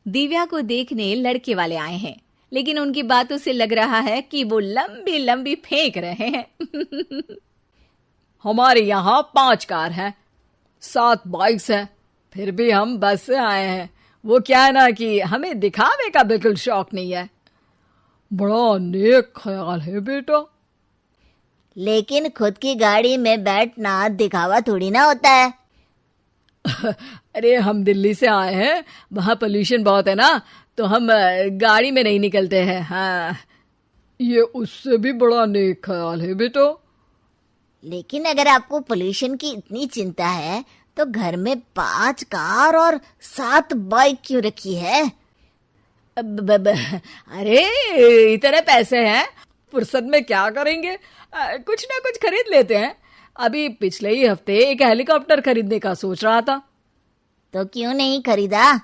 दिव्या को देखने लड़के वाले आए हैं, लेकिन उनकी बातों से लग रहा है कि वो लंबी लंबी फेंक रहे हैं। हमारे यहाँ 5 कार हैं, 7 बाइक्स हैं, फिर भी हम बस से आए हैं। वो क्या है ना कि हमें दिखावे का बिल्कुल शौक नहीं है। बड़ा नेक ख्याल है बेटा। लेकिन खुद की गाड़ी में बैठना दिखावा थोड़ी ना होता है। अरे हम दिल्ली से आए हैं, वहाँ पोल्यूशन बहुत है ना, तो हम गाड़ी में नहीं निकलते हैं। हाँ, ये उससे भी बड़ा नेक ख्याल है बेटा। लेकिन अगर आपको पोल्यूशन की इतनी चिंता है तो घर में 5 कार और 7 बाइक क्यों रखी है? अरे इतने पैसे हैं, फुर्सत में क्या करेंगे, कुछ ना कुछ खरीद लेते हैं। अभी पिछले ही हफ्ते एक हेलीकॉप्टर खरीदने का सोच रहा था। तो क्यों नहीं खरीदा?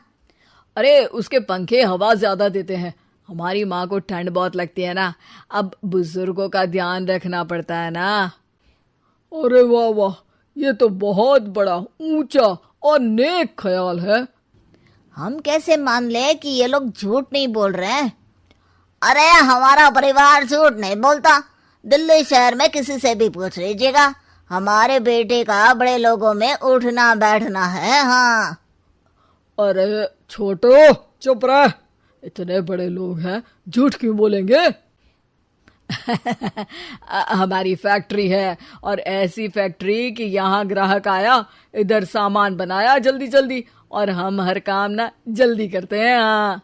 अरे उसके पंखे हवा ज्यादा देते हैं, हमारी माँ को ठंड बहुत लगती है ना, अब बुजुर्गों का ध्यान रखना पड़ता है ना। अरे वाह वाह, ये तो बहुत बड़ा ऊंचा और नेक ख्याल है। हम कैसे मान ले कि ये लोग झूठ नहीं बोल रहे हैं? अरे हमारा परिवार झूठ नहीं बोलता। दिल्ली शहर में किसी से भी पूछ लीजिएगा, हमारे बेटे का बड़े लोगों में उठना बैठना है। हाँ। अरे छोटो चुप रह, इतने बड़े लोग हैं, झूठ क्यों बोलेंगे? हमारी फैक्ट्री है, और ऐसी फैक्ट्री कि यहाँ ग्राहक आया, इधर सामान बनाया जल्दी जल्दी, और हम हर काम ना जल्दी करते हैं। हाँ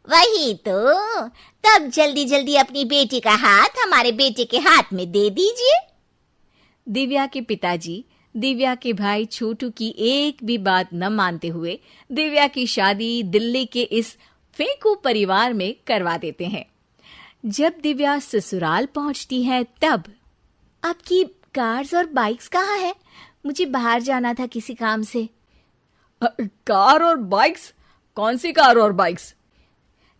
वही तो, तब जल्दी जल्दी अपनी बेटी का हाथ हमारे बेटे के हाथ में दे दीजिए। दिव्या के पिताजी दिव्या के भाई छोटू की एक भी बात न मानते हुए दिव्या की शादी दिल्ली के इस फेंकू परिवार में करवा देते हैं। जब दिव्या ससुराल पहुंचती है तब, आपकी कार्स और बाइक्स कहाँ है? मुझे बाहर जाना था किसी काम से। कार और बाइक्स? कौन सी कार और बाइक्स?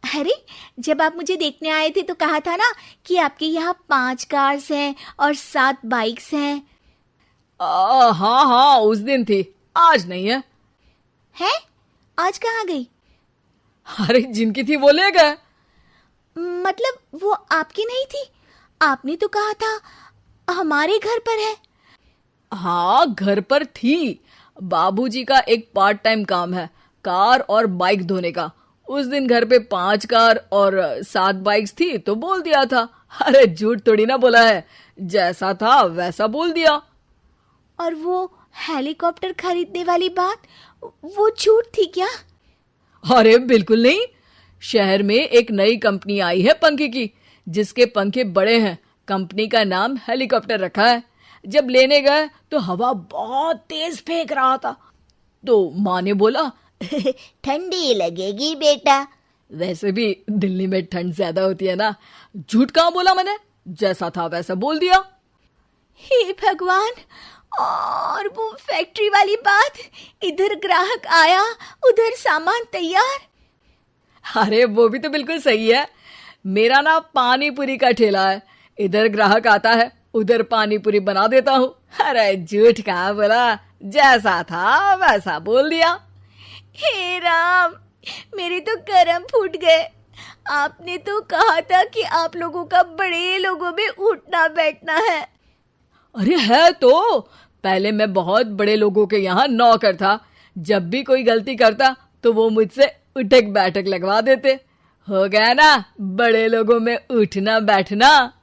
अरे जब आप मुझे देखने आए थे तो कहा था ना कि आपके यहाँ 5 कार्स हैं और 7 बाइक्स हैं। हाँ हाँ, उस दिन थी, आज नहीं है। है? आज कहाँ गई? अरे जिनकी थी वो ले गए। मतलब वो आपकी नहीं थी? आपने तो कहा था हमारे घर पर है। हाँ घर पर थी, बाबूजी का एक पार्ट टाइम काम है कार और बाइक धोने का। उस दिन घर पे 5 कार और 7 बाइक्स थी तो बोल दिया था। अरे झूठ थोड़ी ना बोला है, जैसा था वैसा बोल दिया। और वो हेलीकॉप्टर खरीदने वाली बात, वो झूठ थी क्या? अरे बिल्कुल नहीं, शहर में एक नई कंपनी आई है पंखे की, जिसके पंखे बड़े हैं। कंपनी का नाम हेलीकॉप्टर रखा है। जब लेने गए तो हवा बहुत तेज फेंक रहा था, तो माँ ने बोला ठंडी लगेगी बेटा। वैसे भी दिल्ली में ठंड ज्यादा होती है ना। झूठ कहाँ बोला मैंने, जैसा था वैसा बोल दिया। हे भगवान! और वो फैक्ट्री वाली बात, इधर ग्राहक आया उधर सामान तैयार। अरे वो भी तो बिल्कुल सही है। मेरा ना पानी पूरी का ठेला है, इधर ग्राहक आता है उधर पानी पूरी बना देता हूँ। अरे झूठ कहाँ बोला, जैसा था वैसा बोल दिया। हे राम, मेरे तो कर्म फूट गए। आपने तो कहा था कि आप लोगों का बड़े लोगों में उठना बैठना है। अरे है तो, पहले मैं बहुत बड़े लोगों के यहाँ नौकर था। जब भी कोई गलती करता तो वो मुझसे उठक बैठक लगवा देते। हो गया ना बड़े लोगों में उठना बैठना।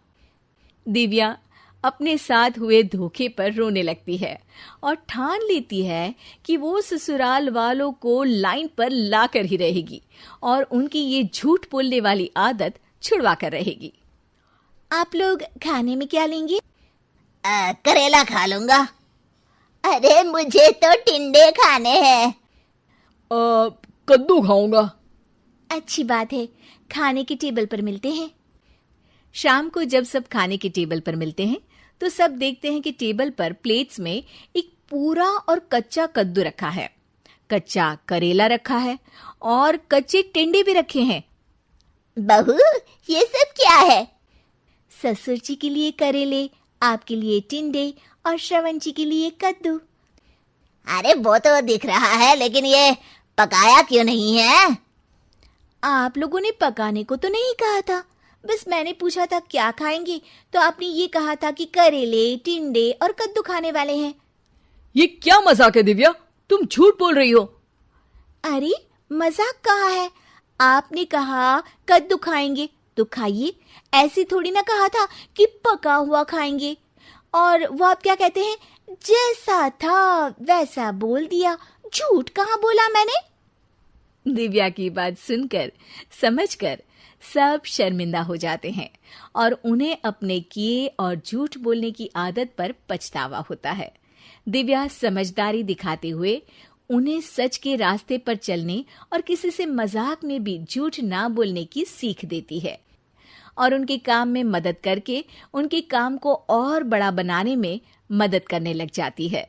दिव्या अपने साथ हुए धोखे पर रोने लगती है और ठान लेती है कि वो ससुराल वालों को लाइन पर लाकर ही रहेगी और उनकी ये झूठ बोलने वाली आदत छुड़वा कर रहेगी। आप लोग खाने में क्या लेंगे? करेला खा लूंगा। अरे मुझे तो टिंडे खाने हैं। कद्दू खाऊंगा। अच्छी बात है, खाने की टेबल पर मिलते हैं। शाम को जब सब खाने की टेबल पर मिलते हैं तो सब देखते हैं कि टेबल पर प्लेट्स में एक पूरा और कच्चा कद्दू रखा है, कच्चा करेला रखा है और कच्चे टिंडे भी रखे हैं। बहू ये सब क्या है? ससुर जी के लिए करेले, आपके लिए टिंडे और श्रवण जी के लिए कद्दू। अरे वो तो दिख रहा है, लेकिन ये पकाया क्यों नहीं है? आप लोगों ने पकाने को तो नहीं कहा था, बस मैंने पूछा था क्या खाएंगे, तो आपने ये कहा था कि करेले, टिंडे और कद्दू खाने वाले हैं। ये क्या मजाक है दिव्या, तुम झूठ बोल रही हो। अरे मजाक कहा है, आपने कहा कद्दू खाएंगे तो खाइए, ऐसी थोड़ी ना कहा था कि पका हुआ खाएंगे। और वो आप क्या कहते हैं, जैसा था वैसा बोल दिया, झूठ कहाँ बोला मैंने। दिव्या की बात सुनकर, समझकर सब शर्मिंदा हो जाते हैं और उन्हें अपने किए और झूठ बोलने की आदत पर पछतावा होता है। दिव्या समझदारी दिखाते हुए उन्हें सच के रास्ते पर चलने और किसी से मजाक में भी झूठ ना बोलने की सीख देती है और उनके काम में मदद करके उनके काम को और बड़ा बनाने में मदद करने लग जाती है।